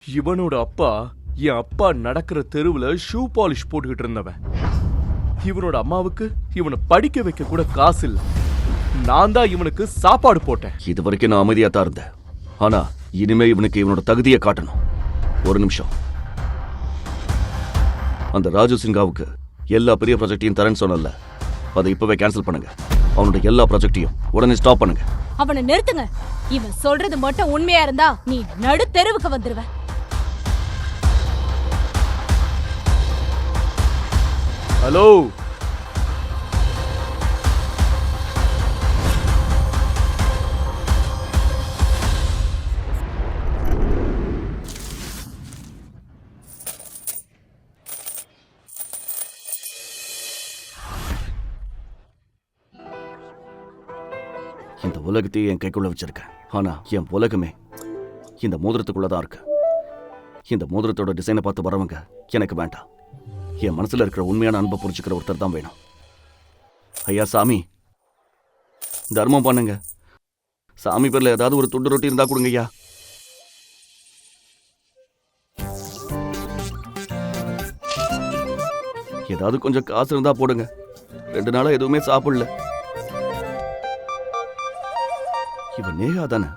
இவனோட அப்பா என் அப்பா நடக்கிற தெருவுல ஷூ பாலிஷ் போட்டுக்கிட்டு இருந்தவன். இவனோட அம்மாவுக்கு இவனை படிக்க வைக்க கூட காசு இல்ல. நான் தான் இவனுக்கு சாப்பாடு போட்டேன். இது வரைக்கும் நான் அமைதியா தான் இருந்தேன். ஆனா இனிமே இவனுக்கு இவனோட தகுதியை காட்டணும். ஒரு நிமிஷம். அந்த ராஜு சிங்காவுக்கு எல்லா பெரிய ப்ராஜெக்டையும் தரேன்னு சொன்னல, அதை இப்பவே கேன்சல் பண்ணுங்க. அவனோட எல்லா ப்ராஜெக்டையும் உடனே ஸ்டாப் பண்ணுங்க. அவனை நிறுத்துங்க. இவன் சொல்றது மட்டும் உண்மையா இருந்தா நீ நடு தெருவுக்கு வந்துருவ. ஹலோ, இந்த உலகத்தையே என் கைக்குள்ள வச்சிருக்கேன். ஆனா என் உலகமே இந்த மோதிரத்துக்குள்ளதான் இருக்கு. இந்த மோதிரத்தோட டிசைனை பார்த்து வரவங்க எனக்கு வேண்டாம். என் மனசுல இருக்கிற உண்மையான அன்பை புரிஞ்சுக்கிற ஒருத்தர் தான் வேணும். ஐயா சாமி, தர்மம் பண்ணுங்க. சாமி பேர்ல ஏதாவது ஒரு துண்டு ரொட்டி இருந்தா கொடுங்க ஐயா. ஏதாவது கொஞ்சம் காசு இருந்தா போடுங்க. 2 நாளா எதுவுமே சாப்பிடல. இவன் நேகா தானே,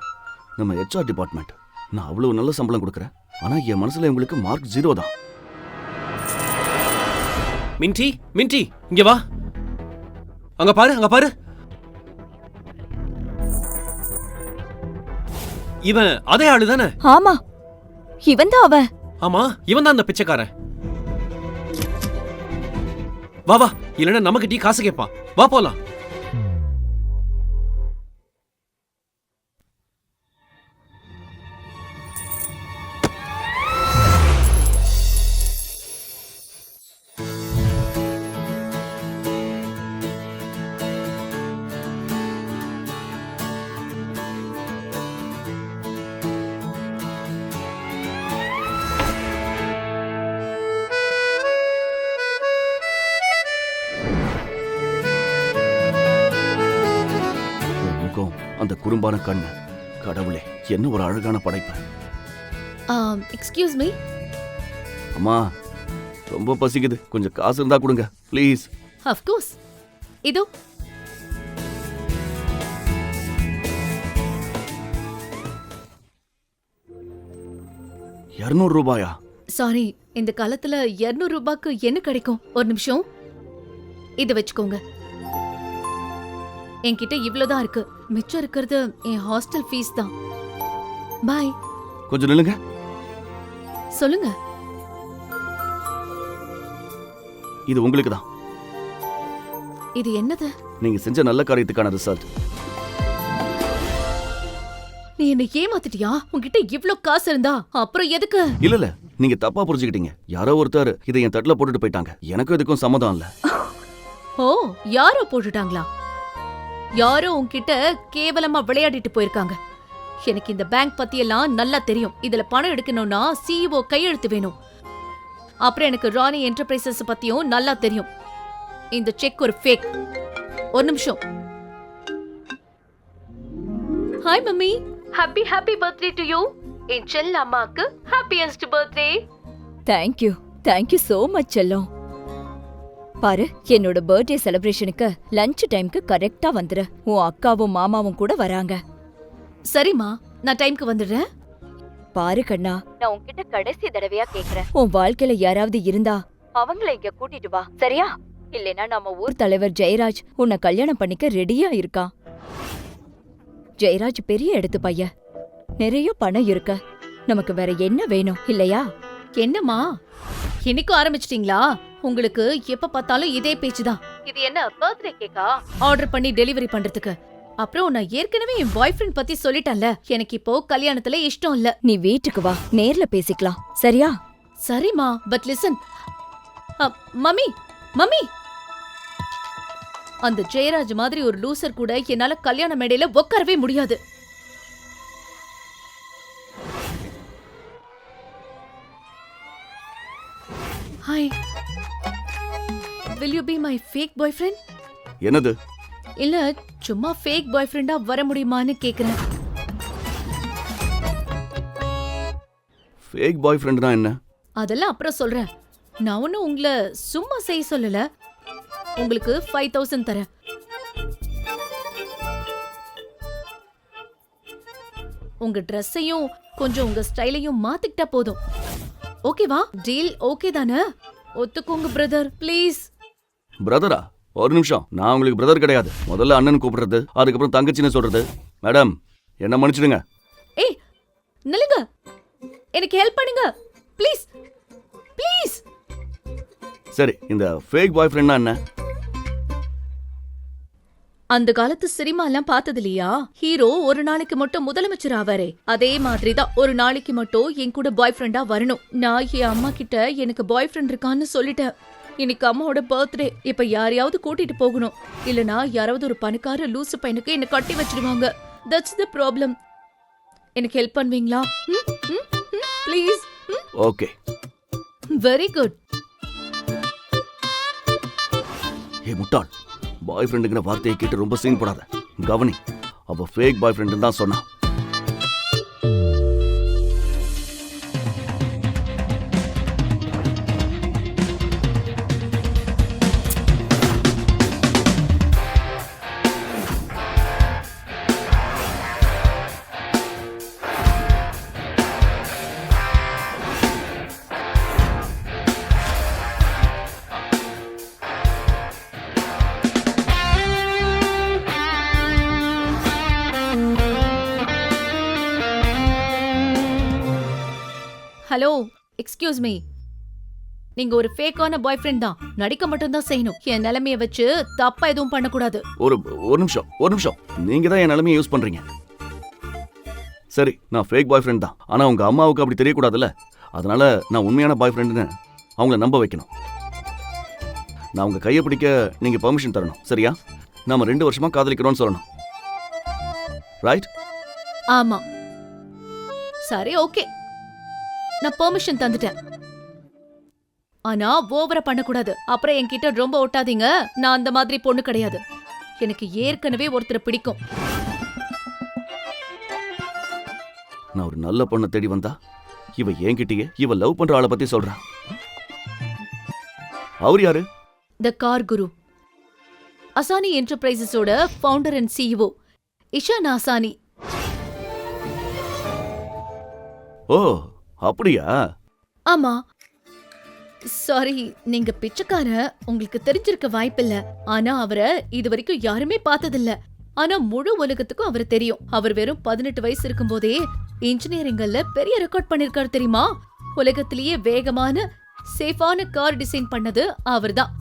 நம்ம HR டிபார்ட்மெண்ட். நான் அவ்வளவு நல்ல சம்பளம் கொடுக்குறேன். ஆனா என் மனசுல உங்களுக்கு மார்க் 0 தான். மின்டி, மின்டி, இங்க வா. அங்க பாரு, அங்க பாரு. இவன் அதே ஆளு தானே? ஆமா, இவன் தான் அவன். ஆமா, இவன் தான் அந்த பிச்சைக்காரன். வா வா, இல்லைன்னா நமக்கு டீ காசு கேட்பான். வா போலாம். அந்த குறும்பான கண்ணு, கடவுளே, என்ன ஒரு அழகான படைப்பு. Excuse me. அம்மா, ரொம்ப பசிக்குது. கொஞ்சம் காசு இருந்தா கொடுங்க ப்ளீஸ். Of course. இதோ. ₹200? சாரி, இந்த காலத்துல 200 ரூபாய்க்கு என்ன கிடைக்கும்? ஒரு நிமிஷம், இத வச்சுக்கோங்க. என்கிட்ட இவ்ளோதான் இருக்கு. மிச்சம் இருக்கிறது என் ஹாஸ்டல் ஃபீஸ் தான். பாய். கொஞ்சம் நில்லுங்க. சொல்லுங்க. இது உங்களுக்கு தான். இது என்னது? நீங்க செஞ்ச நல்ல காரியத்துக்கான ரிசல்ட். நீ என்ன ஏமாத்திட்டியா? உன்கிட்ட இவ்ளோ காசு இருந்தா அப்புறம் எதுக்கு? இல்ல, நீங்க தப்பா புரிஞ்சுக்கிட்டீங்க. யாரோ ஒருத்தர் இதை என் தட்டுல போட்டுட்டு போயிட்டாங்க. எனக்கும் இதுக்கும் சம்மதம் இல்ல. ஓ, யாரோ போட்டுட்டாங்களா? யாரோ உன்கிட்ட கேவலமா விளையாடிட்டு போயிருக்காங்க. எனக்கு இந்த பேங்க் பத்தி எல்லாம் நல்லா தெரியும். இதுல பணம் எடுக்கணும்னா CEO கையெழுத்து வேணும். அப்புறம் எனக்கு ராணி என்டர்பிரைசஸ் பத்தியும் நல்லா தெரியும். இந்த செக் ஒரு ஃபேக். ஒரு நிமிஷம். Hi mummy, happy birthday to you. என் செல்ல அம்மாக்கு happiest birthday. Thank you so much செல்லம். பாரு, என்னோட பர்த்டே செலிப்ரேஷனுக்கு லஞ்ச் டைம்க்கு கரெக்டா வந்துரு. உன் அக்காவும் மாமாவும் கூட வராங்க. சரிம்மா, நான் டைம்க்கு வந்துடுறேன். பாரு கண்ணா, நான் உன்கிட்ட கடைசி தடவையா கேக்குறேன். உன் வாழ்க்கையில யாராவது இருந்தா அவங்கள இங்க கூட்டிட்டு வா, சரியா? இல்லைன்னா நம்ம ஊர் தலைவர் ஜெயராஜ் உன்னை கல்யாணம் பண்ணிக்க ரெடியா இருக்கான். ஜெயராஜ் பெரிய இடத்து பையன், நிறைய பணம் இருக்க. நமக்கு வேற என்ன வேணும் இல்லையா? என்னம்மா, இன்னைக்கும் ஆரம்பிச்சிட்டீங்களா? உங்களுக்கு எப்ப பார்த்தாலும் இதே பேச்சுதான். இது என்ன பர்த்டே கேக்கா ஆர்டர் பண்ணி டெலிவரி பண்றதுக்கு? அப்புறம் நான் ஏற்கனவே என் பாய் ஃப்ரெண்ட் பத்தி சொல்லிட்டேன்ல. எனக்கு இப்போ கல்யாணத்துல இஷ்டம் இல்ல. நீ வீட்டுக்கு வா, நேர்ல பேசிக்கலாம், சரியா? சரிம்மா, பட் லிசன். மம்மி, அந்த ஜெயராஜ் மாதிரி ஒரு லூசர் கூட என்னால கல்யாண மேடையில உட்காரவே முடியாது. Hi, will you be my fake boyfriend? என்னது? இல்ல, சும்மா ஃபேக் பாய் ஃப்ரெண்டா வர முடியுமான்னு கேக்குறேன். ஃபேக் பாய் ஃப்ரெண்டுனா என்ன? அதெல்லாம் அப்புறம் சொல்றேன். நான் ஒன்னும் உங்களை சும்மா செய்ய சொல்லல. உங்களுக்கு 5000 தரேன். உங்க ட்ரெஸ்ஸையும் கொஞ்சம் உங்க ஸ்டைலையும் மாத்திக்கிட்டா போதும். ஓகேவா? டீல் ஓகே தானே? ஒத்துக்கோங்க பிரதர், ப்ளீஸ். பிரதரா? ஒரு நிமிஷம், நான் உங்களுக்கு பிரதர் கிடையாது. முதல்ல அண்ணன் கூப்பிடுறது, அதுக்கப்புறம் தங்கச்சின்னு சொல்றது. மேடம், என்ன மன்னிச்சிடுங்க. ஏய் நில்லுங்க, எனக்கு ஹெல்ப் பண்ணுங்க ப்ளீஸ் ப்ளீஸ். சரி, இந்த ஃபேக் பாய் ஃப்ரெண்ட்னா என்ன? அந்த காலத்து சினிமா எல்லாம் பார்த்தது இல்லையா? ஹீரோ ஒரு நாளைக்கு மட்டும் முதலமைச்சர் ஆவாரே, அதே மாதிரிதான் ஒரு நாளைக்கு மட்டும் என் கூட பாய் ஃப்ரெண்டா வரணும். நான் என் அம்மா கிட்ட எனக்கு பாய் ஃப்ரெண்ட் இருக்கான்னு சொல்லிட்டேன். இன்னைக்கு அம்மாவோட பர்த்டே. இப்ப யாரையாவது கூட்டிட்டு போகணும், இல்லனா யாராவது ஒரு பணக்கார லூசு பையனுக்கு என்ன கட்டி வச்சிடுவாங்க. That's the problem. எனக்கு ஹெல்ப் பண்ணுவீங்களா? ப்ளீஸ். Okay, very good. ஏ முட்டாள், பாய் ஃப்ரெண்டுங்கிற வார்த்தையை கேட்டு ரொம்ப சீன் போடாத. கவனி, அவ ஃபேக் பாய் ஃப்ரெண்டுன்னு தான் சொன்னான். Hello, excuse me. நீங்க ஒரு ஃபேக்கான பாய் ஃப்ரெண்ட் தான். நடிக்க மட்டும் தான் செய்யணும். என் நிலைமைய வச்சு தப்பா எதுவும் பண்ணக்கூடாது. ஒரு நிமிஷம். நீங்க தான் என் நிலைமையை யூஸ் பண்றீங்க. சரி, நான் ஃபேக் பாய் ஃப்ரெண்ட் தான். ஆனா உங்க அம்மாவுக்கு அப்படி தெரியக்கூடாதுல்ல. அதனால நான் உண்மையான பாய் ஃப்ரெண்டுன்னு அவங்கள நம்ப வைக்கணும். நான் உங்க கையை பிடிக்க நீங்க பெர்மிஷன் தரணும். சரியா? நாம 2 வருஷமா காதலிக்கிறோம்னு சொல்லணும். ரைட்? ஆமா. சரி, ஓகே. நான் பெர்மிஷன் தந்துட்டேன். ஆனா ஓவரா பண்ணக்கூடாது. அப்புறம் என்கிட்ட ரொம்ப ஒட்டாதீங்க. நான் அந்த மாதிரி பொண்ணு கிடையாது. எனக்கு ஏற்கனவே ஒருத்தரை பிடிக்கும். நான் ஒரு நல்ல பொண்ணை தேடி வந்தா இவ என்கிட்டயே இவ லவ் பண்ற ஆளை பத்தி சொல்றா. அவர் யாரு? The car guru. அசானி என்டர்பிரைசஸோட founder and CEO Ishan Asani. ஓ, அப்படியா? ஆமா. சாரி, நீங்க பிச்சைக்கார, உங்களுக்கு தெரிஞ்சிருக்க வாய்ப்பில்ல. ஆனா அவரை இதுவரைக்கும் யாருமே பார்த்ததில்ல. ஆனா முழு உலகத்துக்கும் அவர் தெரியும். அவர் வெறும் 18 வயசு இருக்கும் போதே இன்ஜினியரிங்ல பெரிய ரெக்கார்ட் பண்ணிருக்காரு தெரியுமா? உலகத்திலேயே வேகமான சேஃபான கார் டிசைன் பண்ணது அவர்தான்.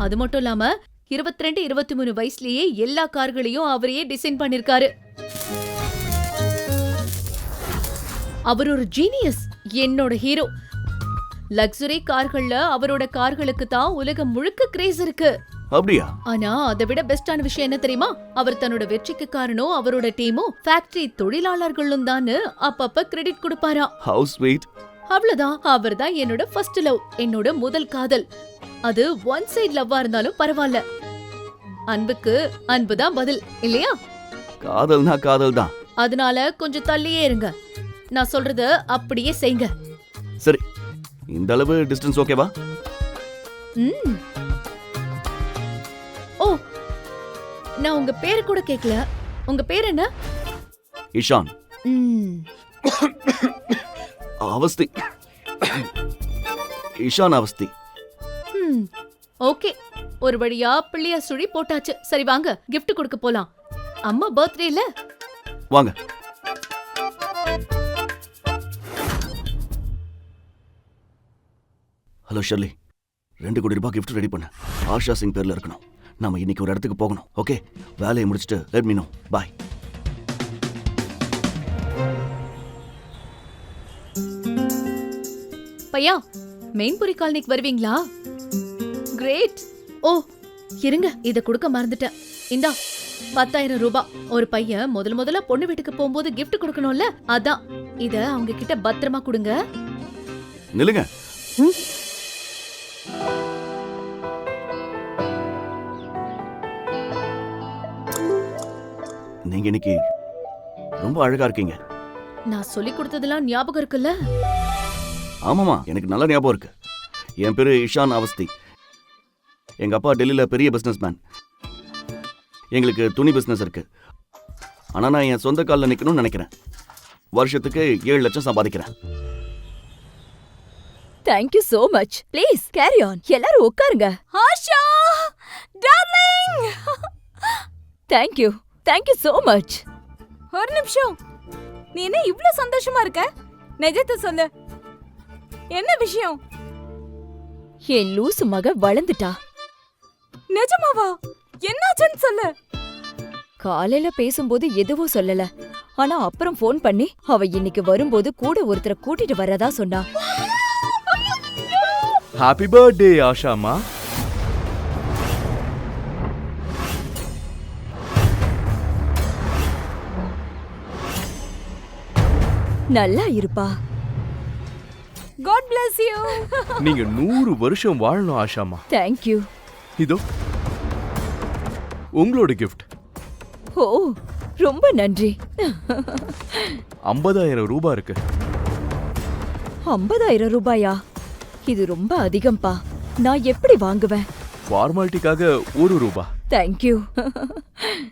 அது மட்டும் இல்லாம 22, 23 வயசுலயே எல்லா கார்களையும் அவரையே டிசைன் பண்ணிருக்காரு. அவர் ஒரு ஜீனியஸ், என்னோட ஹீரோ. லக்ஸுரி கார்கள்ல அவரோட கார்களுக்கு தான் உலகம் முழுக்க கிரேஸ் இருக்கு. அப்படியா? ஆனா அதை விட பெஸ்டான விஷயம் என்ன தெரியுமா? அவர் தன்னோட வெற்றிக்கு காரணம் அவரோட டீமும் ஃபேக்டரி தொழிலாளர்களும் தான் அப்பப்ப கிரெடிட் கொடுப்பாரா. How sweet. அவ்வளவுதான். அவர் தான் என்னோட ஃபர்ஸ்ட் லவ், என்னோட முதல் காதல். அது ஒன் சைடு லவ்வா இருந்தாலும் பரவாயில்ல. அன்புக்கு அன்புதான் பதில், இல்லையா? காதல்னா காதல் தான். அதனால கொஞ்சம் தள்ளியே இருங்க. நான் சொல்றது அப்படியே செய்யுங்க. சரி, இந்த அளவு டிஸ்டன்ஸ் ஓகேவா? ஓ, நான் உங்க பேரு கூட கேக்கல. உங்க பேர் என்ன? இஷான். அவஸ்தி. இஷான் அவஸ்தி. ஓகே, ஒரு வழியா பிள்ளையா சுழி போட்டாச்சு. சரி வாங்க, gift கொடுக்க போலாம். அம்மா பர்த்டேல. வாங்க. ஹலோ ஷர்லி, 2 கோடி ரூபாய் கிஃப்ட் ரெடி பண்ண. ஆஷா சிங் பேர்ல இருக்கணும். நாம இன்னைக்கு ஒரு இடத்துக்கு போகணும். ஓகே, வேலையை முடிச்சுட்டு லெட் மீ நோ. பாய். பையா, மெயின்புரி காலனிக்கு வருவீங்களா? கிரேட். ஓ இருங்க, இத கொடுக்க மறந்துட்டேன். இந்தா 10,000 ரூபாய். ஒரு பையன் முதல்ல பொண்ணு வீட்டுக்கு போகும்போது கிஃப்ட் கொடுக்கணும்ல, அதான். இத அவங்க கிட்ட பத்திரமா கொடுங்க. நில்லுங்க. நீங்க இன்னைக்கு ரொம்ப அழகா இருக்கீங்க. நான் சொல்லி கொடுத்ததெல்லாம் ஞாபகம் இருக்குல்ல? ஆமாமா, எனக்கு நல்ல ஞாபகம் இருக்கு. என் பேரு இஷான் அவஸ்தி. எங்க அப்பா டெல்லியில பெரிய பிசினஸ் மேன். எங்களுக்கு துணி பிசினஸ் இருக்கு. ஆனா நான் என் சொந்த காலில் நிக்கணும்னு நினைக்கிறேன். வருஷத்துக்கு 7 லட்சம் சம்பாதிக்கிறேன். Thank you so much. Please carry on. எல்லாரும் உட்காருங்க. Asha darling. Thank you. Thank you so much. ஒரு நிமிஷம், நீ என்ன இவ்ளோ சந்தோஷமா இருக்க? நிஜத்தை சொல்லு, என்ன விஷயம்? என் லூசு மக வளர்ந்துட்டா. நிஜமாவா? என்னாச்சுன்னு சொல்லு. காலையில பேசும்போது எதுவும் சொல்லல. ஆனா அப்புறம் ஃபோன் பண்ணி அவ இன்னைக்கு வரும்போது கூட ஒருத்தரை கூட்டிட்டு வரதா சொன்னா. ஹாப்பி பர்த்டே ஆஷாமா. நல்லா இருப்பா. God bless you. நீங்க 100 வருஷம் வாழணும் ஆஷாமா. Thank you. இதோ உங்களோட gift. ஓ, ரொம்ப நன்றி. 50,000 ரூபாய் இருக்கு. 50,000 ரூபாயா? இது ரொம்ப அதிகம்பா. நான் எப்படி வாங்குவேன்? ஃபார்மாலிட்டிக்காக 1 ரூபாய். Thank you.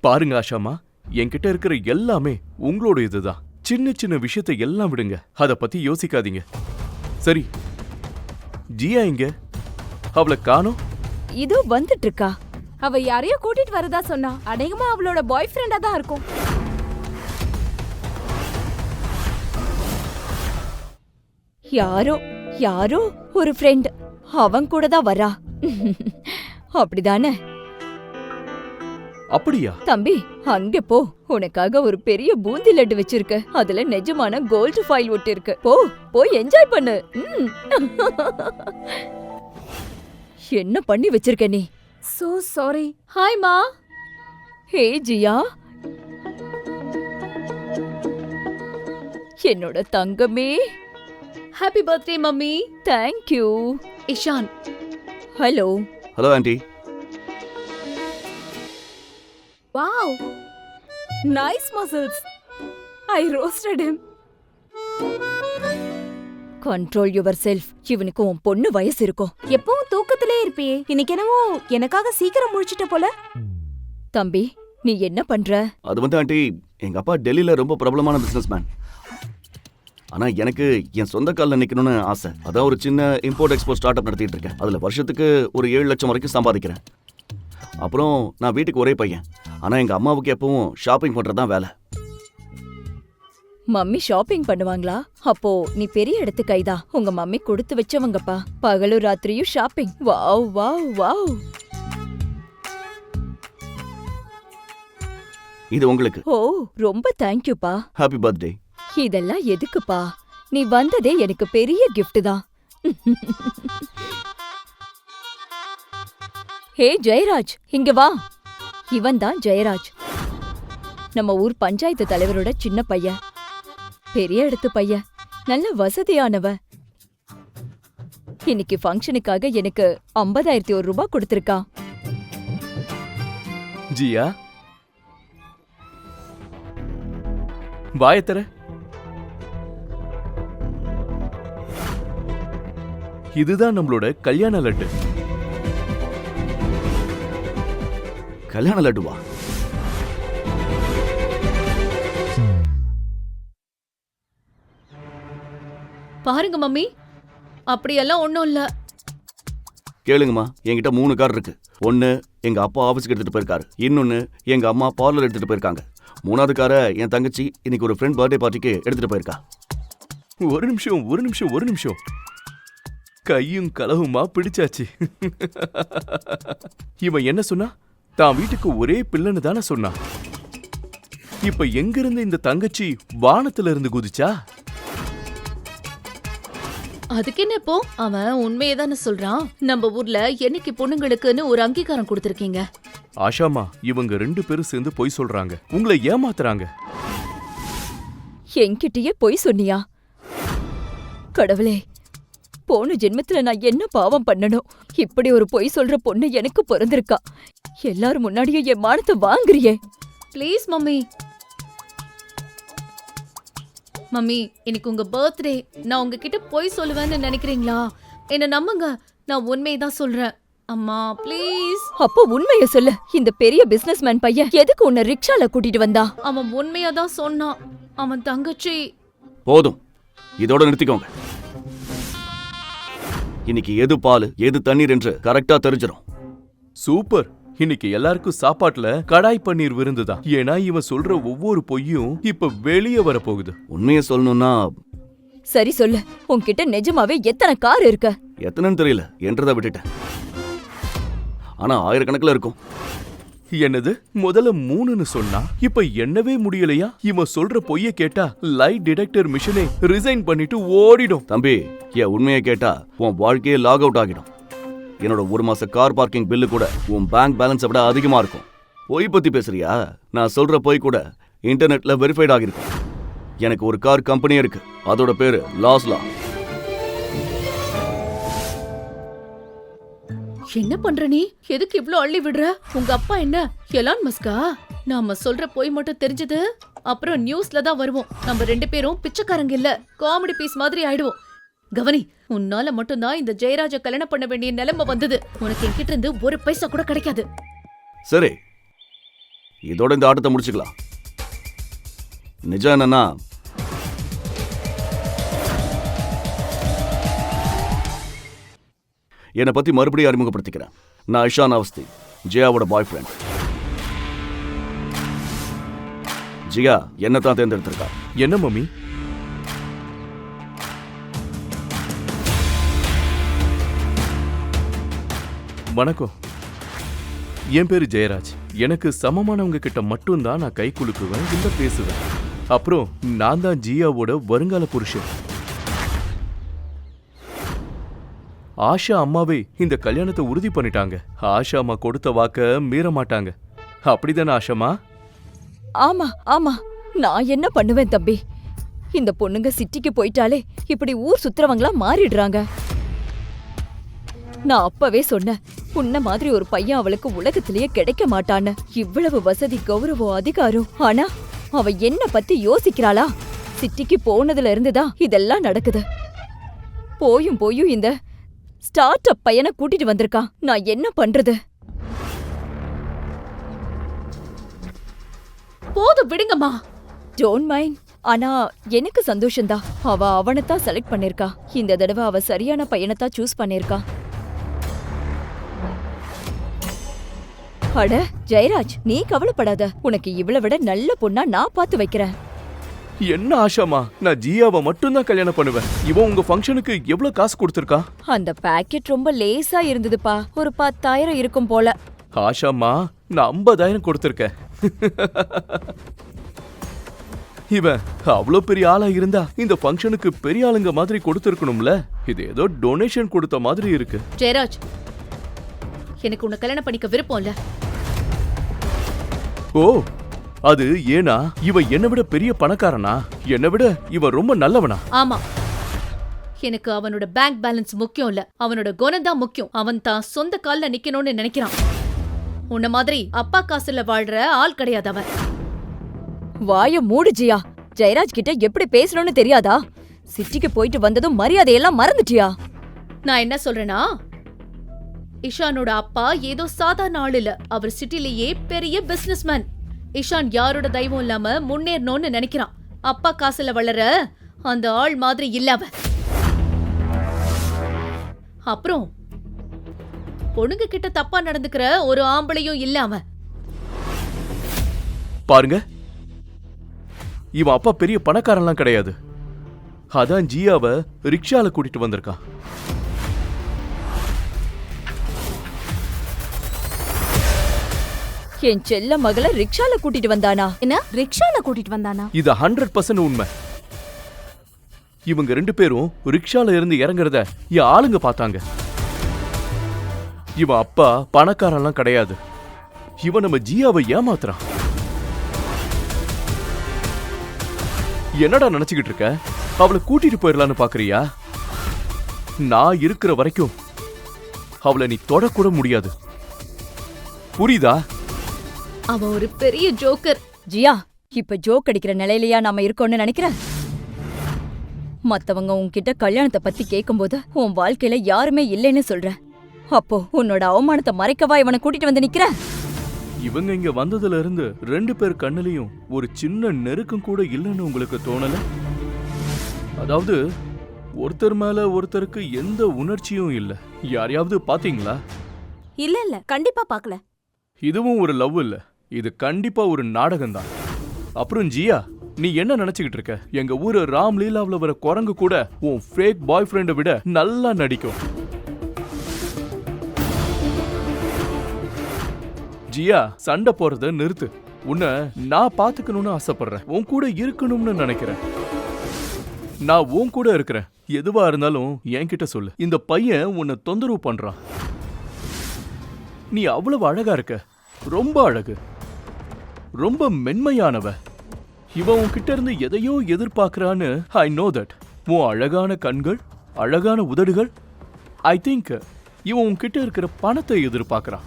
பாருங்க ஆஷாமா, என்கிட்ட இருக்கிற எல்லாமே உங்களோட இதுதான். சின்ன சின்ன விஷயத்தை எல்லாம் விடுங்க, அத பத்தி யோசிக்காதீங்க. சரி, ஜியா இங்க? அவளை காணோம். இதோ வந்துட்டு இருக்கா. அவ யாரையோ கூட்டிட்டு வரதா சொன்னா. அநேகமா அவளோட பாய் ஃப்ரெண்டா தான் இருக்கும். யாரோ ஒரு ஃப்ரெண்ட். அவன் கூட தான் வரா. அப்படிதானே? அப்படியா? தம்பி, அங்க போ. உனக்காக ஒரு பெரிய பூந்தி லட்டு வச்சிருக்க. அதுல நிஜமான கோல்டு ஃபைல் ஒட்டி இருக்கு. போய் என்ஜாய் பண்ணு. என்ன பண்ணி வச்சிருக்க நீ? So sorry. ஹாய் மா. ஹே ஜியா, என்னோட தங்கமே. Happy birthday mummy. Thank you. Ishaan. Hello. Hello aunty. Wow. Nice muscles. I roasted him. Control yourself. இவனுக்கு உன் பொண்ணு வயசு இருக்கும். எப்பவும் தூக்கத்திலே இருப்பியே, இன்னைக்கு என்னவோ எனக்காக சீக்கிரம் முழிச்சிட்ட போல. தம்பி, நீ என்ன பண்ற? அது வந்து ஆண்டி, எங்க அப்பா டெல்லியில ரொம்ப பிரபலமான பிசினஸ் மேன். ஆனா எனக்கு என் சொந்த காலில் நிக்கணும்னு ஆசை. அதான் ஒரு சின்ன இம்போர்ட் எக்ஸ்போர்ட் ஸ்டார்ட் அப் நடத்திட்டு இருக்கேன். அதுல வருஷத்துக்கு ஒரு 7 லட்சம் வரைக்கும் சம்பாதிக்கிறேன். அப்புறம் நான் வீட்டுக்கு ஒரே பையன். ஆனா எங்க அம்மாவுக்கு எப்பவும் ஷாப்பிங் பண்றதுதான் வேலை. மம்மி ஷாப்பிங் பண்ணுவாங்களா? அப்போ நீ பெரிய இடத்து கைதா. உங்க மம்மி கொடுத்து வச்சவங்கப்பா. பகலும் ராத்திரியும் ஷாப்பிங். Wow wow wow. இது உங்களுக்கு. ஓ, ரொம்ப தேங்க்யூப்பா. Happy birthday. இதெல்லாம் எதுக்குப்பா? நீ வந்ததே எனக்கு பெரிய கிஃப்ட் தான். ஹே ஜெயராஜ், இங்க வா. இவன் தான் ஜெயராஜ், நம்ம ஊர் பஞ்சாயத்து தலைவரோட சின்ன பையன். பெரிய இடத்து பையன், நல்ல வசதியானவ. இன்னைக்கு ஃபங்க்ஷனுக்காக எனக்கு 50,001 ரூபாய் கொடுத்திருக்கான். ஜியா, வாயத்தர. இதுதான் நம்மளோட கல்யாண லட்டு. கல்யாண லட்டுவா? பாருங்க மம்மி, அப்படியெல்லாம் ஒண்ணும் இல்ல. கேளுங்கம்மா, என்கிட்ட 3 கார் இருக்கு. ஒன்னு எங்க அப்பா ஆபீஸ்க்கு எடுத்துட்டு போயிருக்காரு. இன்னொன்னு எங்க அம்மா பார்லர் எடுத்துட்டு போயிருக்காங்க. 3வது காரை என் தங்கச்சி இன்னைக்கு ஒரு ஃப்ரெண்ட் பர்த்டே பார்ட்டிக்கு எடுத்துட்டு போயிருக்கா. ஒரு நிமிஷம். கையும் களவுமா பிடிச்சாச்சு. இவன் என்ன சொன்னா? தான் வீட்டுக்கு ஒரே பிள்ளைன்னு தானே சொன்னா. இப்ப எங்கிருந்து இந்த தங்கச்சி வானத்துல இருந்து குதிச்சா? அதுக்கு என்ன இப்போ? அவன் உண்மையேதானே சொல்றான். நம்ம ஊர்ல என்னைக்கு பொண்ணுங்களுக்குன்னு ஒரு அங்கீகாரம் கொடுத்திருக்கீங்க. ஆஷாமா, இவங்க 2 பேரும் சேர்ந்து பொய் சொல்றாங்க. உங்களை ஏமாத்துறாங்க. என்கிட்டயே பொய் சொன்னியா? கடவுளே, போன ஜென்மத்துல நான் என்ன பாவம் பண்ணணும்? இப்படி ஒரு பொய் சொல்ற பொண்ணு எனக்கு பிறந்திருக்கா. எல்லாரும் முன்னாடியே என் மானத்தை வாங்குறியே. Please mummy. மம்மி இன்னைக்கு உங்க பர்த்டே. நான் உங்ககிட்ட போய் சொல்லுவேன்னு நினைக்கிறீங்களா? என்ன நம்புங்க, நான் உண்மையதான் சொல்றேன். அம்மா ப்ளீஸ். அப்போ உண்மைய சொல்லு. இந்த பெரிய பிசினஸ்மேன் பையன் எதுக்கு உன்னை ரிக்ஷால கூட்டிட்டு வந்தா? அவன் உண்மையாதான் சொன்னான். அவன் தங்கச்சி. போதும், இதோட நிறுத்திக்கோங்க. இன்னைக்கு எது பால் எது தண்ணீர் என்று கரெக்டா தெரிஞ்சிடும். சூப்பர். இன்னைக்கு எல்லாருக்கும் சாப்பாட்டுல கடாய் பன்னீர் விருந்துதான். ஏன்னா இவன் சொல்ற ஒவ்வொரு பொய்யும் இப்ப வெளியே வர போகுது. உண்மையை சொல்லணும்னா சரி சொல்லு, உன்கிட்ட நிஜமாவே எத்தனை கார் இருக்கு? எத்தனைன்னு தெரியல, என்றதை விட்டுட்டேன். ஆனா ஆயிரக்கணக்கில் இருக்கும். என்னது, முதல்ல 3ன்னு சொன்னா இப்ப என்னவே முடியலையா? இவன் சொல்ற பொய்ய கேட்டா லைட் டிடெக்டர் மிஷினே ரிசைன் பண்ணிட்டு ஓடிடும். தம்பி, என் உண்மையை கேட்டா உன் வாழ்க்கையே லாக் அவுட் ஆகிடும். என்னோட 1 மாச கார் பார்க்கிங் பில்லு கூட உன் பேங்க் பேலன்ஸை விட அதிகமா இருக்கும். பொய் பத்தி பேசுறியா? நான் சொல்ற பொய் கூட இன்டர்நெட்ல வெரிஃபைட் ஆகிருக்கும். எனக்கு ஒரு கார் கம்பெனி இருக்கு, அதோட பேரு லாஸ்லா. என்ன பண்ற நீ? எதுக்கு இவ்ளோ அள்ளி விடுற? உங்க அப்பா என்ன எலான் மஸ்கா? நாம சொல்ற போய் மட்டும் தெரிஞ்சது அப்புறம் நியூஸ்ல தான் வருவோம். நம்ம 2 பேரும் பிச்சைக்காரங்க இல்ல, காமெடி பீஸ் மாதிரி ஆயிடுவோம். கவனி, உன்னால மட்டும்தான் இந்த ஜெயராஜ கல்யாணம் பண்ண வேண்டிய நிலைமை வந்தது. உனக்கு என்கிட்ட இருந்து 1 பைசா கூட கிடைக்காது. சரி, இதோட இந்த ஆட்டத்தை முடிச்சுக்கலாம். நிஜம் என்னன்னா, என்னை பத்தி மறுபடியும் அறிமுகப்படுத்திக்கிறேன். நான் இஷான் அவஸ்தி, ஜியாவோட பாய் ஃப்ரெண்ட். ஜியா என்ன தான் தேர்ந்தெடுத்திருக்கா. என்ன மம்மி? வணக்கம். என் பேரு ஜெயராஜ். எனக்கு சமமானவங்க கிட்ட மட்டும்தான் நான் கை குலுக்குவேன், இல்ல பேசுவேன். அப்புறம் நான் தான் ஜியாவோட வருங்கால புருஷன். ஆஷா அம்மாவே இந்த கல்யாணத்தை உறுதி பண்ணிட்டாங்க. ஆஷா அம்மா கொடுத்த வாக்க மீற மாட்டாங்க. அப்படிதானே ஆஷாமா? ஆமா ஆமா, நான் என்ன பண்ணுவேன் தம்பி? இந்த பொண்ணுங்க சிட்டிக்கு போயிட்டாலே இப்படி ஊர் சுத்துறவங்களா மாறிடுறாங்க. நான் அப்பவே சொன்னேன், உன்ன மாதிரி ஒரு பையன் அவளுக்கு உலகத்திலேயே கிடைக்க மாட்டான்னு. இவ்வளவு வசதி, கௌரவம், அதிகாரம். ஆனா அவ என்ன பத்தி யோசிக்கிறாளா? சிட்டிக்கு போனதுல இருந்துதான் இதெல்லாம் நடக்குது. போயும் போயும் இந்த ஸ்டார்ட் அப் பையனை கூட்டிட்டு வந்திருக்கான். நான் என்ன பண்றது? போதும் விடுங்கம்மா. Don't mind. ஆனா எனக்கு சந்தோஷம்தான். அவ அவனைத்தான் செலக்ட் பண்ணிருக்கா. இந்த தடவை அவ சரியான பையனைத்தான் சூஸ் பண்ணிருக்கா. அட ஜெயராஜ், நீ கவலைப்படாத. உனக்கு இவளை விட நல்ல பொண்ணா நான் பார்த்து வைக்கிறேன். என்ன ஆஷாமா, நான் ஜியாவை மட்டும்தான் கல்யாணம் பண்ணுவேன். இவன் உங்க ஃபங்க்ஷனுக்கு எவ்வளவு காசு கொடுத்திருக்கா? அந்த பாக்கெட் ரொம்ப லேசா இருந்ததுப்பா. ஒரு 10,000 இருக்கும் போல. ஆஷாமா, நான் 50,000 கொடுத்திருக்கேன். இவன் அவ்வளோ பெரிய ஆளா இருந்தா இந்த ஃபங்க்ஷனுக்கு பெரிய ஆளுங்க மாதிரி கொடுத்திருக்கணும்ல. இது ஏதோ டொனேஷன் கொடுத்த மாதிரி இருக்கு. ஜெயராஜ், எனக்கு உன்னை கல்யாணம் பண்ணிக்க விருப்பம் இல்ல. ஓ, அது ஏனா இவன் என்னை விட பெரிய பணக்காரனா? என்னை விட இவன் ரொம்ப நல்லவனா? ஆமா, எனக்கு அவனோட பேங்க் பேலன்ஸ் முக்கியம் இல்ல, அவனோட குணம் தான் முக்கியம். அவன் தான் சொந்த கால்ல நிக்கணும்னு நினைக்கிறான். உன்ன மாதிரி அப்பா காசுல வாழ்ற ஆள் கிடையாது அவன். வாய மூடு ஜியா. ஜெயராஜ் கிட்ட எப்படி பேசணும்னு தெரியாதா? சிட்டிக்கு போயிட்டு வந்ததும் மரியாதையெல்லாம் மறந்துட்டியா? நான் என்ன சொல்றேன்னா, இஷானோட அப்பா ஏதோ சாதாரண ஆள் இல்ல, அவர் சிட்டிலேயே பெரிய பிசினஸ்மேன். இஷான் யாரோட தெய்வம் இல்லாம முன்னேறணும்னு நினைக்கிறான். அப்பா காசுல வளர அந்த ஆள் மாதிரி இல்ல அவன். அப்புறம் பொண்ணுங்க கிட்ட தப்பா நடந்துக்கிற ஒரு ஆம்பளையும் இல்ல அவன். பாருங்க, இவன் அப்பா பெரிய பணக்காரன்லாம் கிடையாது. அதான் ஜியாவை ரிக்ஷால கூட்டிட்டு வந்திருக்கான். என் செல்ல மகளை ரிக்ஷால கூட்டிட்டு வந்தானா? என்ன ரிக்ஷால கூட்டிட்டு வந்தானா? இது 100% உண்மை. இவங்க 2 பேரும் ரிக்ஷால இருந்து இறங்குறத என் ஆளுங்க பார்த்தாங்க. இவன் அப்பா பணக்காரன்லாம் கிடையாது. இவன் நம்ம ஜியாவை ஏமாத்துறான். என்னடா நினைச்சுக்கிட்டு இருக்க? அவளை கூட்டிட்டு போயிடலான்னு பாக்குறியா? நான் இருக்கிற வரைக்கும் அவளை நீ தொடக்கூட முடியாது. புரியுதா? அவன் ஒரு பெரிய ஜோக்கர். ஜியா, இப்ப ஜோக் அடிக்கிற நிலையிலயா நாம இருக்கோம்னு நினைக்கிறேன்? மத்தவங்க உன்கிட்ட கல்யாணத்தை பத்தி கேக்கும்போது உன் வாழ்க்கையில யாருமே இல்லைன்னு சொல்ற. அப்போ உன்னோட அவமானத்தை மறைக்கவா இவனை கூட்டிட்டு வந்து நிக்கிற? இவங்க இங்க வந்ததுல இருந்து 2 பேர் கண்ணுலயும் ஒரு சின்ன நெருக்கம் கூட இல்லைன்னு உங்களுக்கு தோணல? அதாவது ஒருத்தர் மேல ஒருத்தருக்கு எந்த உணர்ச்சியும் இல்ல. யாரையாவது பாத்தீங்களா? இல்ல கண்டிப்பா பார்க்கல. இதுவும் ஒரு லவ் இல்ல, இது கண்டிப்பா ஒரு நாடகம் தான். அப்புறம் ஜியா, நீ என்ன நினைச்சுக்கிட்டு இருக்க? எங்க ஊரு ராம்லீலாவுல வர குரங்கு கூட உன் ஃபேக் பாய் ஃப்ரெண்டை விட நல்லா நடிக்கும். ஜியா, சண்டை போறத நிறுத்து. உன்னை நான் பாத்துக்கணும்னு ஆசைப்படுறேன், உன் கூட இருக்கணும்னு நினைக்கிறேன். நான் உன் கூட இருக்கிறேன். எதுவா இருந்தாலும் என்கிட்ட சொல்லு. இந்த பையன் உன்னை தொந்தரவு பண்றான். நீ அவ்வளவு அழகா இருக்க, ரொம்ப அழகு, ரொம்ப மென்மையானவ. இவன் உன்கிட்ட இருந்து எதையோ எதிர்பார்க்கறான்னு ஐ நோ தட். உன் அழகான கண்கள், அழகான உதடுகள், ஐ திங்க் இவன் உன்கிட்ட இருக்கிற பணத்தை எதிர்பார்க்கறான்.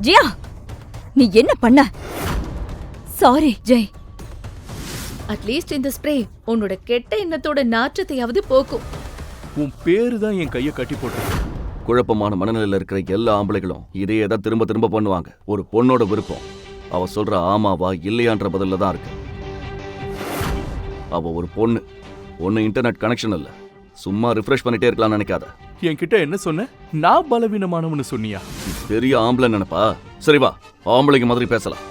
ஜியா, நீ என்ன பண்ண? சாரி ஜெய். அட்லீஸ்ட் இந்த ஸ்ப்ரே உன்னோட கெட்ட எண்ணத்தோட நாற்றத்தையாவது போக்கும். உன் பேரு தான் என் கையை கட்டி போட்டிருக்கு. குழப்பமான மனநிலையில இருக்கிற எல்லா ஆம்பளைகளும் இதையே தான் திரும்ப திரும்ப பண்ணுவாங்க. ஒரு பொண்ணோட விருப்பம் அவ சொல்ற ஆமாவா இல்லையான்ற பதில தான் இருக்கு. அவ ஒரு பொண்ணு, ஒன்னு இன்டர்நெட் கனெக்ஷன் இல்ல. சும்மா ரிஃப்ரெஷ் பண்ணிட்டே இருக்கலாம்னு நினைக்காத. என்கிட்ட என்ன சொன்ன? நான் பலவீனமானவனு சொன்னியா? பெரிய ஆம்பளை நினைப்பா? சரி வா, ஆம்பளைங்க மாதிரி பேசலாம்.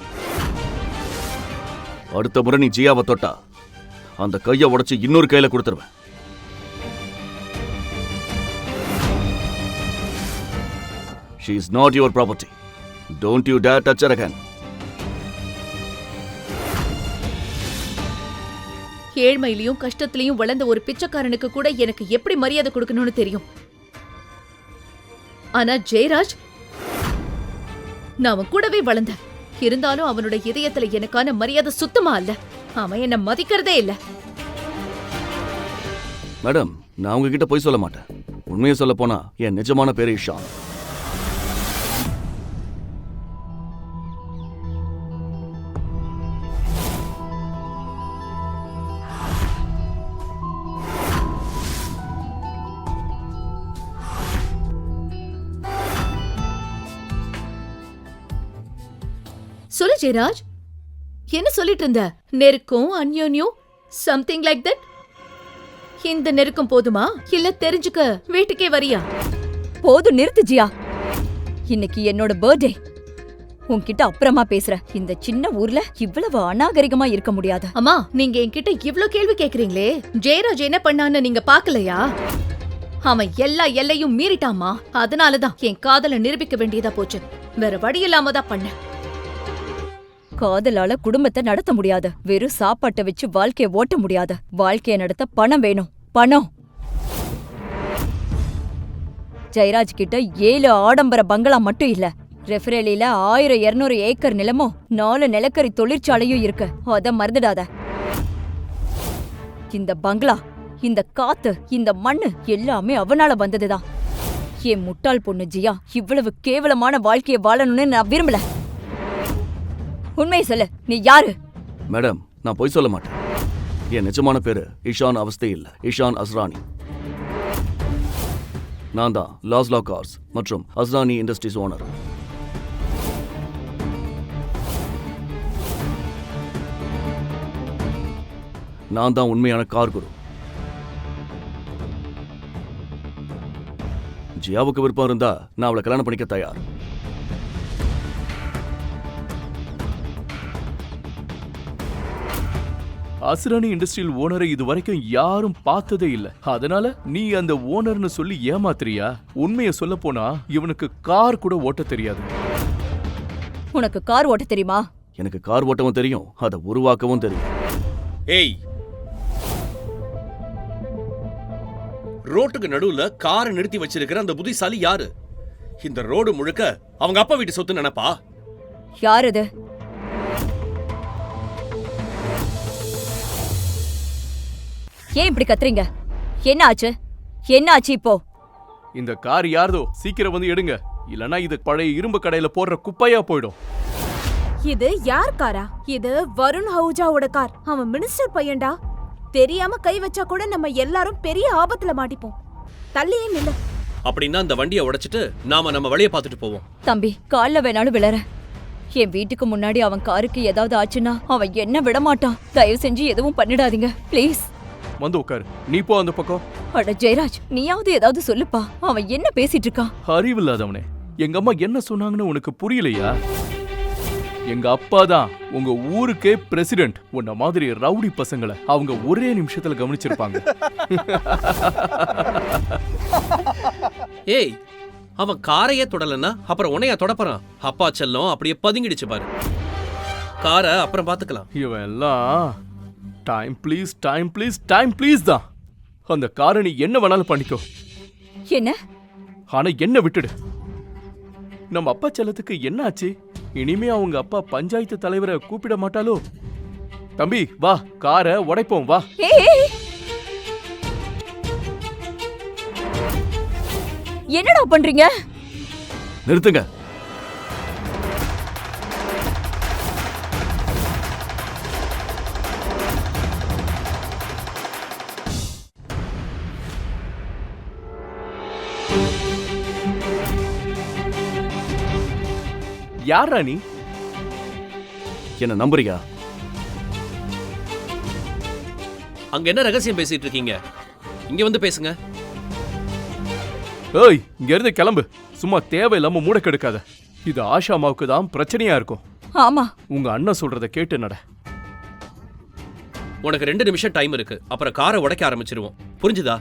அடுத்த முறை நீ ஜியாவை தொட்டா அந்த கையை உடைச்சு இன்னொரு கையில கொடுத்துருவேன். She is not your property. Don't you dare touch her again. ஏழ்மையிலையும் கஷ்டத்திலையும் வளர்ந்த ஒரு பிச்சைக்காரனுக்கு கூட எனக்கு எப்படி மரியாதை கொடுக்கணும்னு தெரியும். ஆனா ஜெயராஜ், நான் அவன் கூடவே வளர்ந்தேன். இருந்தாலும் அவனோட இதயத்துல எனக்கான மரியாதை சுத்தமா இல்ல. அவன் என்ன மதிக்கிறதே இல்ல. மேடம், நான் உங்ககிட்ட போய் சொல்ல மாட்டேன். உண்மையை சொல்ல போனா என் நிஜமான பேரு இஷான். சொல்லு ஜெயராஜ், என்ன சொல்லிட்டு இருந்த? நெருக்கம், அந்யோன்யம், சம்திங் லைக் தட். இந்த நெருக்கம் போதுமா இல்ல தெரிஞ்சுக்க வீட்டுக்கே வரியா? போதும், நிறுத்து ஜியா. இன்னைக்கு என்னோட பர்த்டே. உன்கிட்ட அப்புறமா பேசுற. இந்த சின்ன ஊர்ல இவ்வளவு அநாகரிகமா இருக்க முடியாது. அம்மா, நீங்க என்கிட்ட இவ்ளோ கேள்வி கேக்குறீங்களே, ஜெயராஜ் என்ன பண்ணான்னு நீங்க பாக்கலையா? அவன் எல்லா எல்லையும் மீறிட்டாமா. அதனாலதான் என் காதலை நிரூபிக்க வேண்டியதா போச்சு. வேற வழி இல்லாம தான் பண்ண. காதலால குடும்பத்தை நடத்த முடியாது. வெறும் சாப்பாட்டை வச்சு வாழ்க்கைய ஓட்ட முடியாது. வாழ்க்கைய நடத்த பணம் வேணும். பணம். ஜெயராஜ் கிட்ட 7 ஆடம்பர பங்களா மட்டும் இல்ல, ரெஃபரேலில 1200 ஏக்கர் நிலமும் 4 நிலக்கரி தொழிற்சாலையும் இருக்கு. அத மறந்துடாத. இந்த பங்களா, இந்த காத்து, இந்த மண்ணு எல்லாமே அவனால வந்ததுதான். என் முட்டாள் பொண்ணு ஜியா இவ்வளவு கேவலமான வாழ்க்கைய வாழணும்னு நான் விரும்பல. உண்மையை சொல்லு, நீ யாரு? மேடம், நான் போய் சொல்ல மாட்டேன். என் நிஜமான பேரு இஷான் அவஸ்தை இல்ல, இஷான் அஸ்ரானி. நான் தான் லாஸ்லா கார்ஸ் மற்றும் அஸ்ரானி இண்டஸ்ட்ரீஸ் ஓனர். நான் தான் உண்மையான கார் குரு. ஜியாவுக்கு விருப்பம் இருந்தா நான் அவளை கல்யாணம் பண்ணிக்க தயார். அசுரானி இண்டஸ்ட்ரியல் ஓனரை இது வரைக்கும் யாரும் பார்த்ததே இல்ல. அதனால நீ அந்த ஓனர்னு சொல்லி ஏமாத்துறியா? உண்மையை சொல்ல போனா இவனுக்கு கார் கூட ஓட்ட தெரியாது. உனக்கு கார் ஓட்ட தெரியுமா? எனக்கு கார் ஓட்டவும் தெரியும், அதை உருவாக்கவும் தெரியும். ஏய், ரோட்டுக்கு நடுவுல காரை நிறுத்தி வச்சிருக்கிற அந்த புத்திசாலி யாரு? இந்த ரோடு முழுக்க அவங்க அப்பா வீட்டு சொத்து நினைப்பா? யார் அது? ஏன் இப்படி கத்துறீங்க? என்ன ஆச்சு? என்ன ஆச்சு இப்போ? இந்த கார் யாரதோ, சீக்கிரம் வந்து எடுங்க, இல்லனா இது பழைய இரும்பு கடையில போடுற குப்பையா போயிடும். இது யார் காரா? இது வருண் அஹூஜாவோட கார். அவன் மினிஸ்டர் பையன்டா. தெரியாம கை வச்சா கூட நம்ம எல்லாரும் பெரிய ஆபத்துல மாட்டிப்போம். தள்ளியே நில்லு. அப்படின்னா அந்த வண்டியை உடைச்சிட்டு நாம நம்ம வழியை பார்த்துட்டு போவோம். தம்பி, கால்ல வேணாலும் விழற. என் வீட்டுக்கு முன்னாடி அவன் காருக்கு ஏதாவது ஆச்சுன்னா அவன் என்ன விட மாட்டான். தயவு செஞ்சு எதுவும் பண்ணிடாதீங்க ப்ளீஸ். வந்து உட்காரு. நீ போ அந்த பக்கம். அட ஜெயராஜ், நீயாவது ஏதாவது சொல்லுப்பா. அவன் என்ன பேசிட்டு இருக்கான்? அறிவில்லாதவனே, எங்க அம்மா என்ன சொன்னாங்கன்னு உனக்கு புரியலையா? எங்க அப்பா தான் உங்க ஊருக்கே பிரசிடென்ட். உன்ன மாதிரி ரவுடி பசங்களை அவங்க ஒரே நிமிஷத்துல கவனிச்சிருப்பாங்க. ஏய், அவன் காரையே தொடலன்னா அப்புறம் உன்னையா தொடப்பறான்? அப்பா செல்லம் அப்படியே பதுங்கிடுச்சு பாரு. காரை அப்புறம் பாத்துக்கலாம். இவன் எல்லாம் time please time please time please தான். அந்த காரை நீ என்ன வேணாலும் பண்ணிக்கோ, என்ன? ஆனா என்ன விட்டுடு. நம்ம அப்பா செல்லத்துக்கு என்ன ஆச்சு? இனிமே அவங்க அப்பா பஞ்சாயத்து தலைவரை கூப்பிட மாட்டாலோ? தம்பி வா, காரை உடைப்போம் வா. ஏய், என்னடா பண்றீங்க? நிறுத்துங்க. யாரா நீ? என்ன நம்புறியா? அங்க என்ன ரகசியம் பேசிட்டு இருக்கீங்க? இங்க வந்து பேசுங்க. ஏய், இங்க இருந்து கிளம்பு. சும்மா தேவையில்லாம மூட கெடுக்காத. இது ஆஷா அம்மாவுக்கு தான் பிரச்சனையா இருக்கும். ஆமா, உங்க அண்ணன் சொல்றத கேட்டு நட. உனக்கு 2 நிமிஷம் டைம் இருக்கு. அப்புறம் காரை உடைக்க ஆரம்பிச்சிருவோம். புரிஞ்சுதா?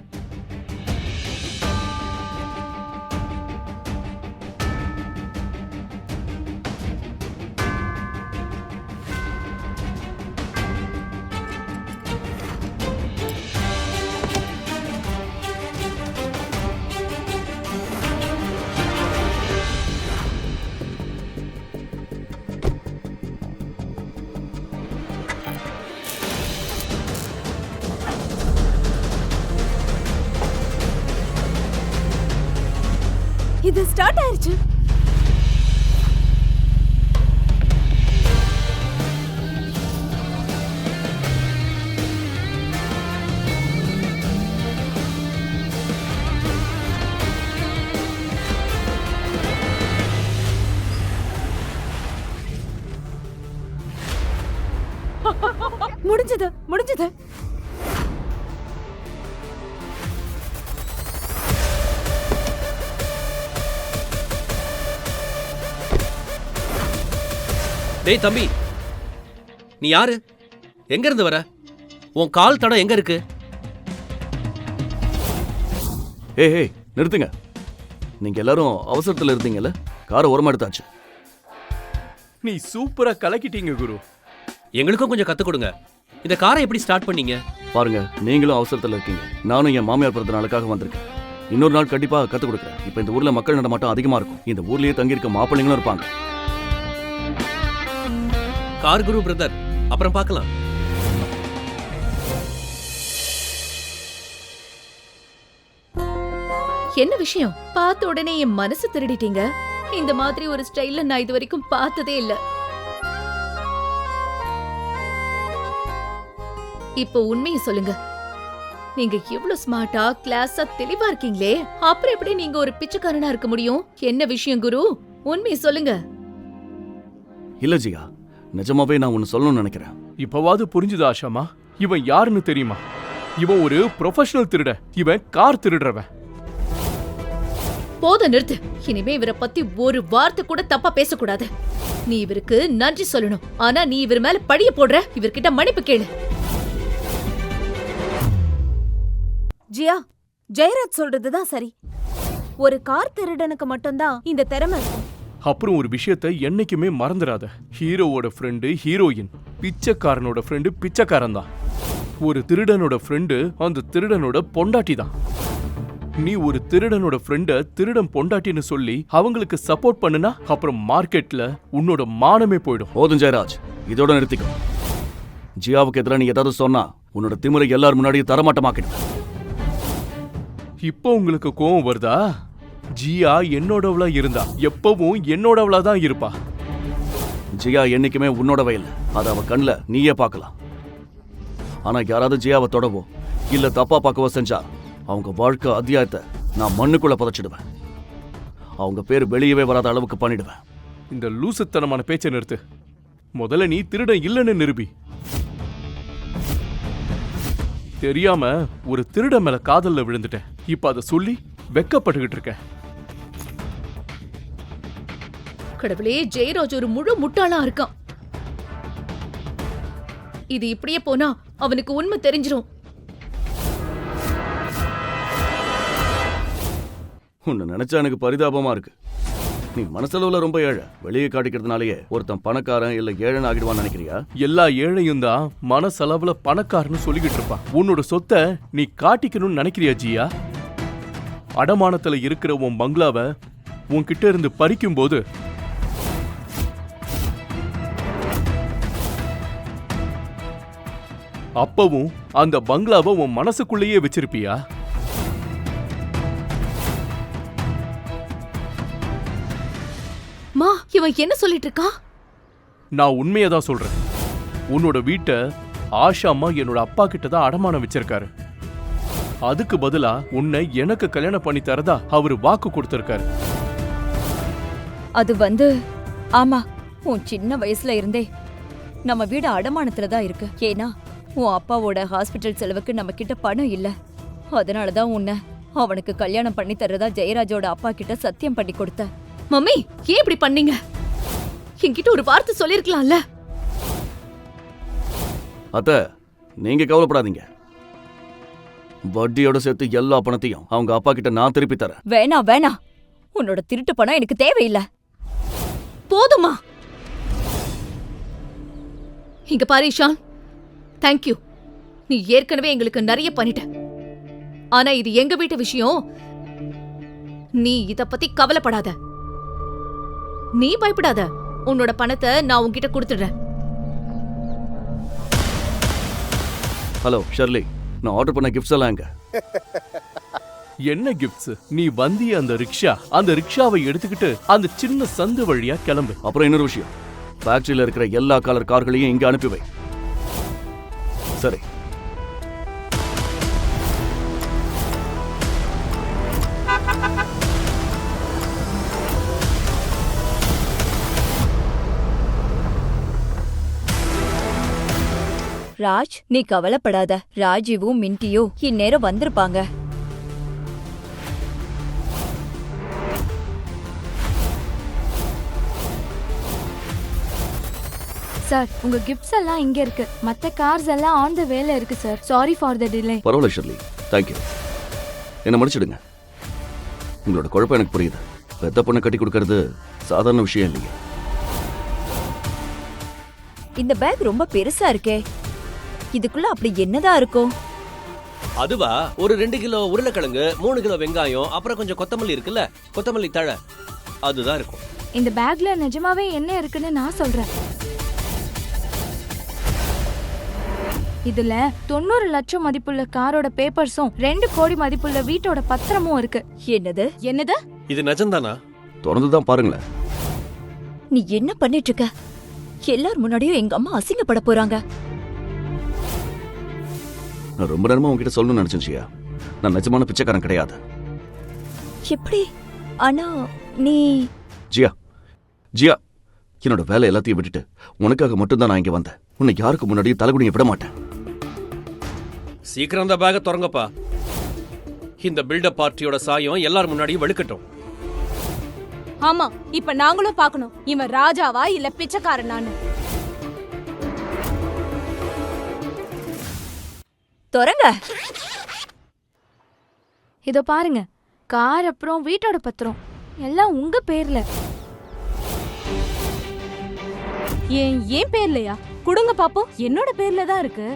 இது ஸ்டார்ட் ஆயிருச்சு. முடிஞ்சது முடிஞ்சது. டேய் தம்பி, நீ யாரு? எங்க இருந்து வர? உன் கால் தடம் எங்க இருக்கு? ஏய், நிறுத்துங்க. நீங்க எல்லாரும் அவசரத்துல இருந்தீங்கல்ல, காரை ஓரமா எடுத்தாச்சு. நீ சூப்பரா கலக்கிட்டீங்க குரு. எங்களுக்கும் கொஞ்சம் கத்து கொடுங்க. இந்த காரை எப்படி ஸ்டார்ட் பண்ணீங்க? பாருங்க, நீங்களும் அவசரத்துல இருக்கீங்க. நானும் என் மாமியார் பிறந்த நாளுக்காக வந்திருக்கேன். இன்னொரு நாள் கண்டிப்பா கத்து கொடுக்குறேன். இப்ப இந்த ஊர்ல மக்கள் நடமாட்டம் அதிகமா இருக்கும். இந்த ஊர்லயே தங்கியிருக்க மாப்பிள்ளைங்களும் இருப்பாங்க. கார் குரு பிரதர், அப்புறம் பார்க்கலாம். என்ன விஷயம்? பார்த்த உடனே என் மனசு திருடிட்டீங்க. இந்த மாதிரி ஒரு ஸ்டைல்ல நான் இது வரைக்கும் பார்த்ததே இல்ல. இப்போ உண்மையை சொல்லுங்க. நீங்க இவ்ளோ ஸ்மார்ட்டா, கிளாஸா, தெளிவா இருக்கீங்களே, அப்புறம் எப்படி நீங்க ஒரு பிச்சைக்காரனா இருக்க முடியும்? என்ன விஷயம் குரு? உண்மையை சொல்லுங்க. இல்ல ஜியா, நிஜமாவே நான் ஒன்னு சொல்லணும்னு நினைக்கிறேன். இப்பவாது புரிஞ்சுதா ஆஷாமா? இவன் யாருன்னு தெரியுமா? இவன் ஒரு ப்ரொஃபஷனல் திருட. இவன் கார் திருடுறவன். போத நிறுத்து. இனிமே இவரை பத்தி ஒரு வார்த்தை கூட தப்பா பேசக்கூடாது. நீ இவருக்கு நன்றி சொல்லணும். ஆனா நீ இவர் மேல பழிய போடுற. இவர்கிட்ட மன்னிப்பு கேளு. ஜியா, ஜெயராஜ் சொல்றதுதான் சரி. ஒரு கார் திருடனுக்கு மட்டும்தான் இந்த திறமை இருக்கும். அப்புறம் ஒரு விஷயத்தை என்னைக்குமே மறந்துடாத. ஹீரோவோட ஃப்ரெண்டு ஹீரோயின், பிச்சைக்காரனோட ஃப்ரெண்டு பிச்சைக்காரன் தான். ஒரு திருடனோட ஃப்ரெண்டு அந்த திருடனோட பொண்டாட்டி தான். நீ ஒரு திருடனோட ஃப்ரெண்ட திருடன் பொண்டாட்டின்னு சொல்லி அவங்களுக்கு சப்போர்ட் பண்ணுனா அப்புறம் மார்க்கெட்ல உன்னோட மானமே போயிடும். போதும் ஜெயராஜ், இதோட நிறுத்திக்கோ. ஜியாவுக்கு எதிராக நீ ஏதாவது சொன்னா உன்னோட திமிரை எல்லாரும் முன்னாடியும் தரமாட்டமாக்கிடும். இப்போ உங்களுக்கு கோவம் வருதா? ஜியா என்னோடவளா இருந்தா எப்பவும் என்னோடவளா தான் இருப்பா. ஜியா என்னைக்குமே உன்னோடவே இல்லை. அதை அவ கண்ணில் நீயே பார்க்கலாம். ஆனா யாராவது ஜியாவை தொடவோ இல்ல தப்பா பார்க்கவோ செஞ்சா அவங்க வாழ்க்கை அத்தியாயத்தை நான் மண்ணுக்குள்ள புதைச்சிடுவேன். அவங்க பேர் வெளியவே வராத அளவுக்கு பண்ணிடுவேன். இந்த லூசுத்தனமான பேச்சை நிறுத்து. முதல்ல நீ திருடன் இல்லைன்னு நிரூபி. தெரியாம ஒரு திருடன் மேல காதல்ல விழுந்துட்டேன். இப்ப அதை சொல்லி வெக்கப்பட்டுக்கிட்டு இருக்கேன். கடவுளே, ஜெயராஜ் ஒரு முழு முட்டாளா இருக்கான். இது இப்படியே போனா அவனுக்கு உண்மை தெரிஞ்சிரும். உன்னை நினைச்சா எனக்கு பரிதாபமா இருக்கு. நீ மனசளவுல ரொம்ப ஏழை. வெளியே காட்டிக்கிறதுனாலயே ஒருத்தன் பணக்காரன் இல்ல ஏழைன்னு ஆகிடுவான்னு நினைக்கிறியா? எல்லா ஏழையும் தான் மனசளவுல பணக்காரன்னு சொல்லிக்கிட்டு இருப்பான். உன்னோட சொத்தை நீ காட்டிக்கணும்னு நினைக்கிறியா ஜியா? அடமானத்துல இருக்கிற உன் பங்களாவை உன்கிட்ட இருந்து பறிக்கும் போது அப்பவும் அந்த பங்களாவை உன் மனசுக்குள்ளேயே வச்சிருப்பியா? மா, இவன் என்ன சொல்லிட்டு இருக்கான்? நான் உண்மையை தான் சொல்றேன். உன்னோட வீட்டை ஆஷாமா என்னோட அப்பா கிட்ட தான் அடமானம் வச்சிருக்காரு. அதுக்கு பதிலா உன்னை எனக்கு கல்யாணம் பண்ணி தரதா அவரு வாக்கு கொடுத்திருக்காரு. அது ஆமா, உன் சின்ன வயசுல இருந்தே நம்ம வீடு அடமானத்துல தான் இருக்கு. ஏன்னா உன் அப்பாவோட ஹாஸ்பிட்டல் செலவுக்கு நம்ம கிட்ட பணம் இல்ல. அதனாலதான் உன்னை அவனுக்கு கல்யாணம் பண்ணி தர்றதா ஜெயராஜோட அப்பா கிட்ட சத்தியம் பண்ணி கொடுத்த. மம்மி, ஏன் இப்படி பண்ணீங்க? என்கிட்ட ஒரு வார்த்தை சொல்லிருக்கலாம்ல. அத்தை, நீங்க கவலைப்படாதீங்க. வட்டியோட சேர்த்து எல்லா பணத்தையும் அவங்க அப்பா கிட்ட நான் திருப்பி தரேன். வேணா, உன்னோட திருட்டு பணம் எனக்கு தேவையில்லை. போதுமா? இங்க பாரு இஷான், தேங்க்யூ. நீ ஏற்கனவே எங்களுக்கு நிறைய பண்ணிட்ட. ஆனா இது எங்க வீட்டு விஷயம். நீ இத பத்தி கவலைப்படாத. நீ பயப்படாத. உன்னோட பணத்தை நான் உன்கிட்ட கொடுத்துடுறேன். ஹலோ ஷர்லி, நான் ஆர்டர் பண்ண கிஃப்ட்ஸ் எல்லாம் எங்க? என்ன கிஃப்ட்ஸ்? நீ வந்திய அந்த ரிக்ஷாவை எடுத்துக்கிட்டு அந்த சின்ன சந்து வழியா கிளம்பு. அப்புறம் இன்னொரு விஷயம், ஃபேக்டரியில இருக்கிற எல்லா கலர் கார்களையும் இங்க அனுப்பி வை. சரி. ராஜ், நீ கவலைப்படாத. ராஜீவும் மின்டியும் இந்நேரம் வந்திருப்பாங்க. சார், உங்க கிஃப்ட்ஸ் எல்லாம் இங்க இருக்கு. மத்த கார்ஸ் எல்லாம் ஆன் த வேல இருக்கு sir. Sorry for the delay. பரவாயில்ல ஷர்லி, தேங்க்யூ. என்ன மன்னிச்சிடுங்க. உங்களோட குழப்பம் எனக்கு புரியுது. பெத்த பொண்ணை கட்டி கொடுக்கறது சாதாரண விஷயம் இல்லையே. இந்த பேக் ரொம்ப பெருசா இருக்கே. இதுக்குள்ள அப்படி என்னதான் இருக்கும்? அதுவா, ஒரு 2 கிலோ உருளைக்கிழங்கு, 3 கிலோ வெங்காயம், அப்புறம் கொஞ்சம் கொத்தமல்லி இருக்குல்ல, கொத்தமல்லி தழை, அதுதான் இருக்கும். இந்த பேக்ல நிஜமாவே என்ன இருக்குன்னு நான் சொல்றேன். இதுல 90 லட்சம் மதிப்புள்ள காரோட பேப்பர்ஸும் 2 கோடி மதிப்புள்ள வீட்டோட பத்திரமும் இருக்கு. என்னது? இது நிஜம்தானா? தொடர்ந்துதான் பாருங்களேன். நீ என்ன பண்ணிட்டு இருக்க? எல்லார் முன்னாடியும் எங்க அம்மா அசிங்கப்பட போறாங்க. நான் ரொம்ப நேரமா உங்ககிட்ட சொல்லணும்னு நினைச்சேன் ஜியா. நான் நிஜமான பிச்சைக்காரன் கிடையாது. எப்படி? ஆனா நீ ஜியா, ஜியா, என்னோட வேலை எல்லாத்தையும் விட்டுட்டு உனக்காக மட்டும்தான் நான் இங்க வந்தேன். உன்னை யாருக்கு முன்னாடியும் தலைகுனிய விட மாட்டேன். சீக்கிரம் அந்த பேக்கை திறங்கப்பா. இந்த பில்டப் பார்ட்டியோட சாயம் எல்லார் முன்னாடியும் வெளுக்கட்டும். ஆமா, இப்ப நாங்களும் பார்க்கணும், இவன் ராஜாவா இல்ல பிச்சைக்காரனான்னு. தொடங்க. இதோ பாருங்க, கார் அப்புறம் வீட்டோட பத்திரம் எல்லாம் உங்க பேர்ல. ஏன் பேர்லயா? கொடுங்க பாப்போம். என்னோட பேர்ல தான் இருக்கு.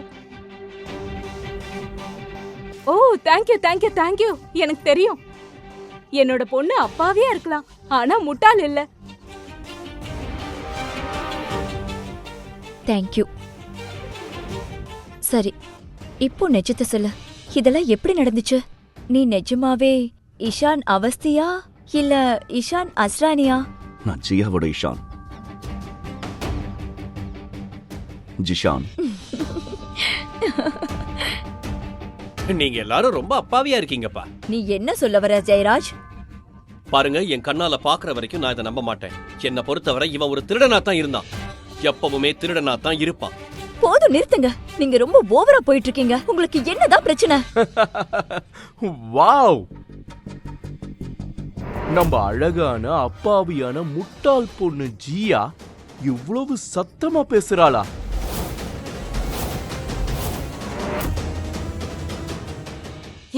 ஓ, தேங்க்யூ. எனக்கு தெரியும், என்னோட பொண்ணு அப்பாவியா இருக்கலாம், ஆனா முட்டாள் இல்ல. தேங்க்யூ. சரி, இப்போ நிஜத்தை சொல்லு. இதெல்லாம் எப்படி நடந்துச்சு? நீ நிஜமாவே இஷான் அவஸ்தியா இல்ல இஷான் அஸ்ரானியா? நான் ஜியாவோட இஷான். ஜிஷான். நீங்க எல்லாரும் ரொம்ப அப்பாவியா இருக்கீங்கப்பா. நீ என்ன சொல்ல வர ஜெயராஜ்? பாருங்க, என் கண்ணால பாக்குற வரைக்கும் நான் இதை நம்ப மாட்டேன். என்னை பொறுத்தவரை இவன் ஒரு திருடனா தான் இருந்தான். எப்பவுமே திருடனா தான் இருப்பான். போதும் நிறுத்துங்க. நீங்க ரொம்ப ஓவரா போயிட்டு இருக்கீங்க. உங்களுக்கு என்னதான் பிரச்சனை? வாவ், நம்ம அழகான அப்பாவியான முட்டாள் பொண்ணு ஜியா இவ்வளவு சத்தமா பேசுறாளா?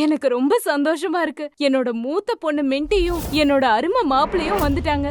எனக்கு ரொம்ப சந்தோஷமா இருக்கு. என்னோட மூத்த பொண்ணு மென்டியும் என்னோட அருமை மாப்பிளையும் வந்துட்டாங்க.